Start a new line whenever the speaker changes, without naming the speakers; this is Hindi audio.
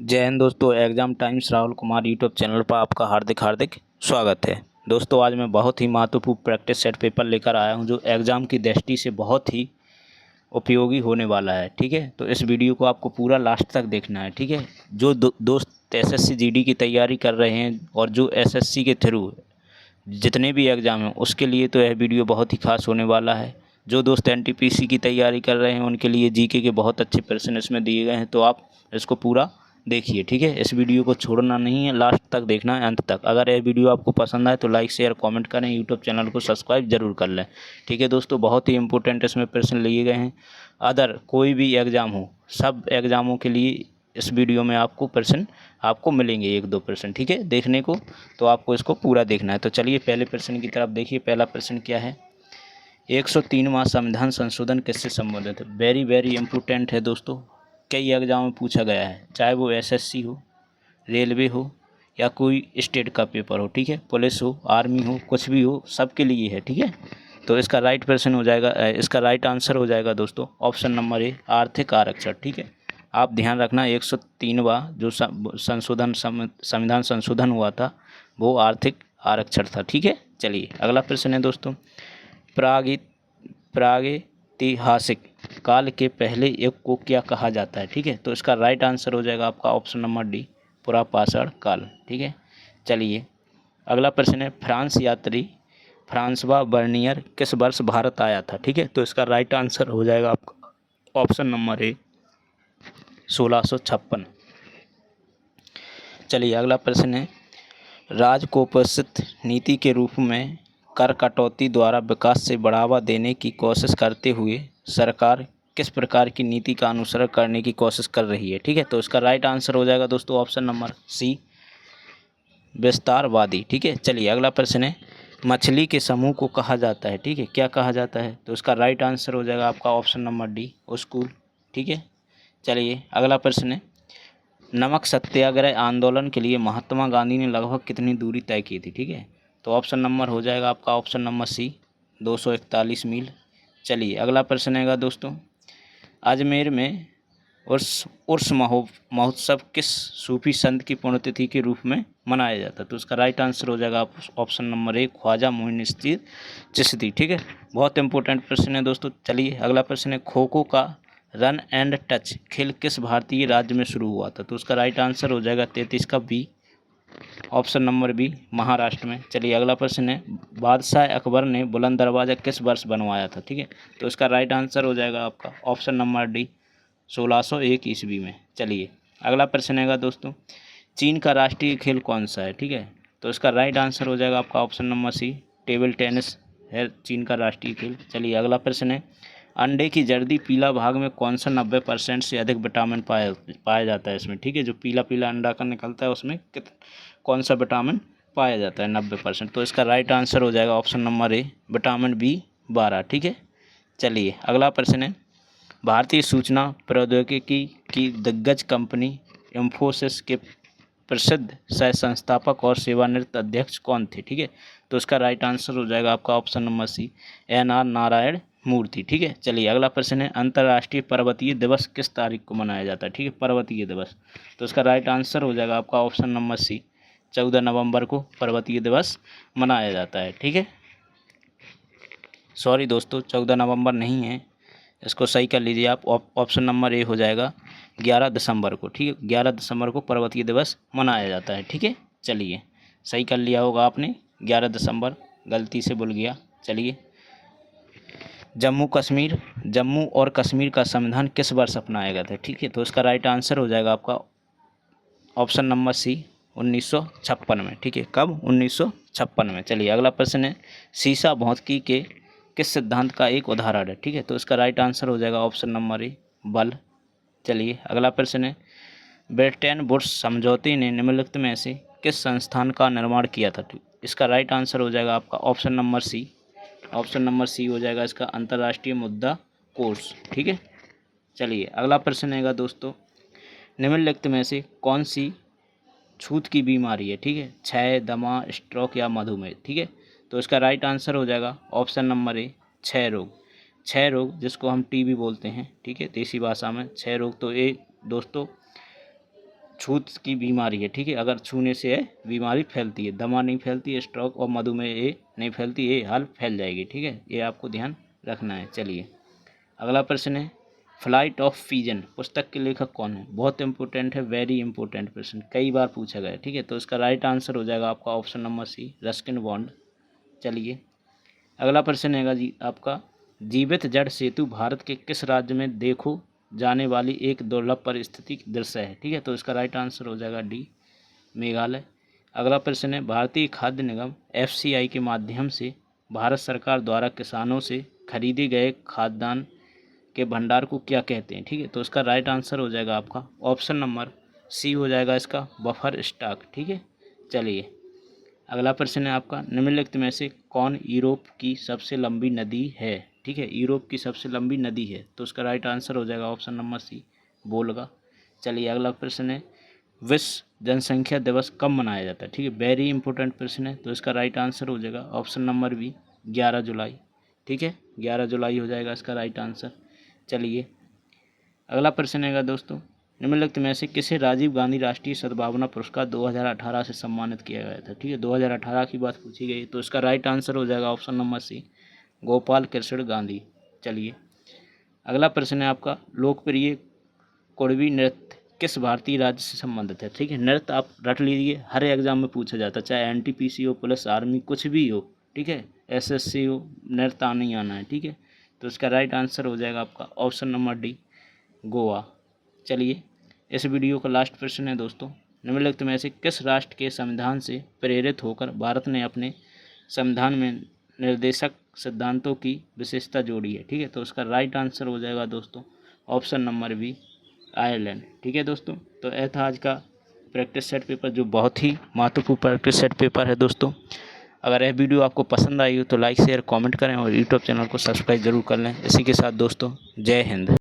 जय हिंद दोस्तों। Exam times Rahul Kumar YouTube channel पर आपका हार्दिक हार्दिक स्वागत है। दोस्तों आज मैं बहुत ही महत्वपूर्ण प्रैक्टिस सेट पेपर लेकर आया हूं जो एग्ज़ाम की दृष्टि से बहुत ही उपयोगी होने वाला है। ठीक है, तो इस वीडियो को आपको पूरा लास्ट तक देखना है। ठीक है, जो दोस्त एसएससी जीडी की तैयारी कर रहे हैं और जो एसएससी के थ्रू जितने भी एग्ज़ाम हैं उसके लिए तो यह वीडियो बहुत ही खास होने वाला है। जो दोस्त एनटीपीसी की तैयारी कर रहे हैं उनके लिए जीके के बहुत अच्छे प्रश्न इसमें दिए गए हैं, तो आप इसको पूरा देखिए। ठीक है, इस वीडियो को छोड़ना नहीं है, लास्ट तक देखना है, अंत तक। अगर यह वीडियो आपको पसंद आए तो लाइक शेयर कमेंट करें, यूट्यूब चैनल को सब्सक्राइब जरूर कर लें। ठीक है दोस्तों, बहुत ही इंपॉर्टेंट इसमें प्रश्न लिए गए हैं। अदर कोई भी एग्ज़ाम हो, सब एग्ज़ामों के लिए इस वीडियो में आपको प्रश्न आपको मिलेंगे, एक दो प्रश्न। ठीक है, देखने को तो आपको इसको पूरा देखना है। तो चलिए पहले प्रश्न की तरफ देखिए। पहला प्रश्न क्या है, 103वां संविधान संशोधन किससे संबंधित है? वेरी वेरी इंपॉर्टेंट है दोस्तों, कई एग्जाम में पूछा गया है, चाहे वो एसएससी हो, रेलवे हो या कोई स्टेट का पेपर हो। ठीक है, पुलिस हो, आर्मी हो, कुछ भी हो, सबके लिए है। ठीक है, तो इसका राइट प्रश्न हो जाएगा, इसका राइट आंसर हो जाएगा दोस्तों ऑप्शन नंबर ए, आर्थिक आरक्षण। ठीक है, आप ध्यान रखना 103वां जो संविधान संशोधन हुआ था वो आर्थिक आरक्षण था। ठीक है, चलिए अगला प्रश्न है दोस्तों, प्रागैतिहासिक काल के पहले युग को क्या कहा जाता है? ठीक है, तो इसका राइट आंसर हो जाएगा आपका ऑप्शन नंबर डी, पुरापाषाण काल। ठीक है, चलिए अगला प्रश्न है, फ्रांस यात्री फ्रांसवा बर्नियर किस वर्ष भारत आया था? ठीक है, तो इसका राइट आंसर हो जाएगा आपका ऑप्शन नंबर ए, 1656। चलिए अगला प्रश्न है, राजकोषीय नीति के रूप में कर कटौती द्वारा विकास से बढ़ावा देने की कोशिश करते हुए सरकार किस प्रकार की नीति का अनुसरण करने की कोशिश कर रही है? ठीक है, तो इसका राइट आंसर हो जाएगा दोस्तों ऑप्शन नंबर सी, विस्तारवादी। ठीक है, चलिए अगला प्रश्न है, मछली के समूह को कहा जाता है? ठीक है, क्या कहा जाता है? तो इसका राइट आंसर हो जाएगा आपका ऑप्शन नंबर डी, स्कूल। ठीक है, चलिए अगला प्रश्न है, नमक सत्याग्रह आंदोलन के लिए महात्मा गांधी ने लगभग कितनी दूरी तय की थी? ठीक है, तो ऑप्शन नंबर हो जाएगा आपका ऑप्शन नंबर सी, 241 मील। चलिए अगला प्रश्न है दोस्तों, अजमेर में उर्स महोत्सव किस सूफी संत की पुण्यतिथि के रूप में मनाया जाता है? तो उसका राइट आंसर हो जाएगा option number A, Khwaja Moinuddin Chishti. ठीक है, बहुत इंपॉर्टेंट प्रश्न है दोस्तों। चलिए अगला प्रश्न है, खो खो का रन एंड टच खेल किस भारतीय राज्य में शुरू हुआ था? तो उसका राइट आंसर हो जाएगा 33 का B, option number B, Maharashtra में। चलिए अगला प्रश्न है, बादशाह अकबर ने बुलंद दरवाज़ा किस वर्ष बनवाया था? ठीक है, तो इसका राइट आंसर हो जाएगा आपका ऑप्शन नंबर डी, 1601 ईस्वी में। चलिए अगला प्रश्न है दोस्तों, चीन का राष्ट्रीय खेल कौन सा है? ठीक है, तो इसका राइट आंसर हो जाएगा आपका option number C, table tennis है चीन का राष्ट्रीय खेल। चलिए अगला प्रश्न है, अंडे की जर्दी पीला भाग में कौन सा 90% से अधिक विटामिन पाया जाता है इसमें? ठीक है, जो पीला पीला अंडा का निकलता है उसमें कौन सा विटामिन पाया जाता है 90%? तो इसका राइट आंसर हो जाएगा option number A, vitamin B 12। ठीक है, चलिए अगला प्रश्न है, भारतीय सूचना प्रौद्योगिकी की दिग्गज कंपनी इंफोसिस के प्रसिद्ध सह संस्थापक और सेवानिवृत्त अध्यक्ष कौन थे? ठीक है, तो इसका राइट आंसर हो जाएगा आपका option number C, NR Narayana Murthy. ठीक है, चलिए अगला प्रश्न है, अंतर्राष्ट्रीय पर्वतीय दिवस किस तारीख को मनाया जाता है? ठीक है, पर्वतीय दिवस, तो इसका राइट आंसर हो जाएगा आपका ऑप्शन नंबर सी, 14 नवंबर को पर्वतीय दिवस मनाया जाता है। ठीक है, सॉरी दोस्तों, 14 नवंबर नहीं है, इसको सही कर लीजिए आप, ऑप्शन नंबर ए हो जाएगा 11 दिसंबर को। ठीक है, 11 दिसंबर को पर्वतीय दिवस मनाया जाता है। ठीक है, चलिए सही कर लिया होगा आपने, 11 दिसंबर, गलती से भूल गया। चलिए, जम्मू और कश्मीर का संविधान किस वर्ष अपनाया गया था? ठीक है, तो इसका राइट आंसर हो जाएगा आपका ऑप्शन नंबर सी, 1956 में। ठीक है, कब? 1956 में। चलिए अगला प्रश्न है, सीसा भौतिकी के किस सिद्धांत का एक उदाहरण है? ठीक है, तो इसका राइट आंसर हो जाएगा ऑप्शन नंबर ए, बल। चलिए अगला प्रश्न है, ब्रेटन वुड्स समझौते ने निम्नलिखित में से किस संस्थान का निर्माण किया था? इसका राइट आंसर हो जाएगा आपका option number C, option number C हो जाएगा इसका अंतर्राष्ट्रीय मुद्रा कोष। ठीक है, चलिए अगला प्रश्न है दोस्तों, निम्नलिखित में से कौन सी छूत की बीमारी है? ठीक है, क्षय, दमा, स्ट्रोक या मधुमेह? ठीक है, तो इसका राइट आंसर हो जाएगा ऑप्शन नंबर ए, क्षय रोग। क्षय रोग जिसको हम टीबी बोलते हैं, ठीक है, देसी भाषा में क्षय रोग। तो ये दोस्तों छूत की बीमारी है, ठीक है। अगर छूने से यह बीमारी फैलती है, दमा नहीं फैलती है, स्ट्रोक और मधुमेह ये नहीं फैलती, ये हाल फैल जाएगी, ठीक है। ये आपको ध्यान रखना है। चलिए अगला प्रश्न है, फ्लाइट ऑफ पिजन पुस्तक के लेखक कौन है? बहुत इंपॉर्टेंट है, वेरी इंपॉर्टेंट प्रश्न, कई बार पूछा गया है, ठीक है। तो इसका राइट आंसर हो जाएगा आपका option number C, Ruskin Bond. चलिए अगला प्रश्न है जी आपका, जीवित जड़ सेतु भारत के किस राज्य में देखो जाने वाली एक दुर्लभ परिस्थिति दृश्य है? ठीक है, तो इसका राइट आंसर हो जाएगा डी, मेघालय। अगला प्रश्न है, भारतीय खाद्य निगम FCI के माध्यम से भारत सरकार द्वारा किसानों से खरीदे गए खाद्यान्न के भंडार को क्या कहते हैं? ठीक है, तो इसका राइट आंसर हो जाएगा आपका ऑप्शन नंबर सी हो जाएगा इसका, बफर स्टॉक। ठीक है, चलिए अगला प्रश्न है आपका, निम्नलिखित में से कौन यूरोप की सबसे लंबी नदी है? ठीक है, यूरोप की सबसे लंबी नदी है, तो उसका राइट आंसर हो जाएगा ऑप्शन नंबर सी, वोल्गा। चलिए अगला प्रश्न है, विश्व जनसंख्या दिवस कब मनाया जाता है? ठीक है, वेरी इंपॉर्टेंट प्रश्न है, तो इसका राइट आंसर हो जाएगा ऑप्शन नंबर बी, 11 जुलाई। ठीक है, 11 जुलाई हो जाएगा इसका राइट आंसर। चलिए अगला प्रश्न है दोस्तों, निम्नलिखित में से किसे राजीव गांधी राष्ट्रीय सद्भावना पुरस्कार 2018 से सम्मानित किया गया था? ठीक है, 2018 की बात पूछी गई, तो इसका राइट आंसर हो जाएगा option number C, Gopal Krishna Gandhi. चलिए अगला प्रश्न है आपका, लोकप्रिय कुड़वी नृत्य किस भारतीय राज्य से संबंधित है? ठीक है, नृत्य आप रट लीजिए, हर एग्जाम में पूछा जाता है, चाहे NTPC हो, पुलिस, आर्मी, कुछ भी हो, ठीक है, SSC हो, नृत्य आना ही आना है। ठीक है, तो इसका राइट आंसर हो जाएगा आपका ऑप्शन नंबर डी, गोवा। चलिए इस वीडियो का लास्ट प्रश्न है दोस्तों, निम्नलिखित में से किस राष्ट्र के संविधान से प्रेरित होकर भारत ने अपने संविधान में निर्देशक सिद्धांतों की विशेषता जोड़ी है? ठीक है, तो उसका राइट आंसर हो जाएगा दोस्तों ऑप्शन नंबर बी, आयरलैंड। ठीक है दोस्तों, तो यह था आज का प्रैक्टिस सेट पेपर, जो बहुत ही महत्वपूर्ण प्रैक्टिस सेट पेपर है दोस्तों। अगर यह वीडियो आपको पसंद आई हो तो लाइक शेयर कमेंट करें और यूट्यूब चैनल को सब्सक्राइब जरूर कर लें। इसी के साथ दोस्तों, जय हिंद।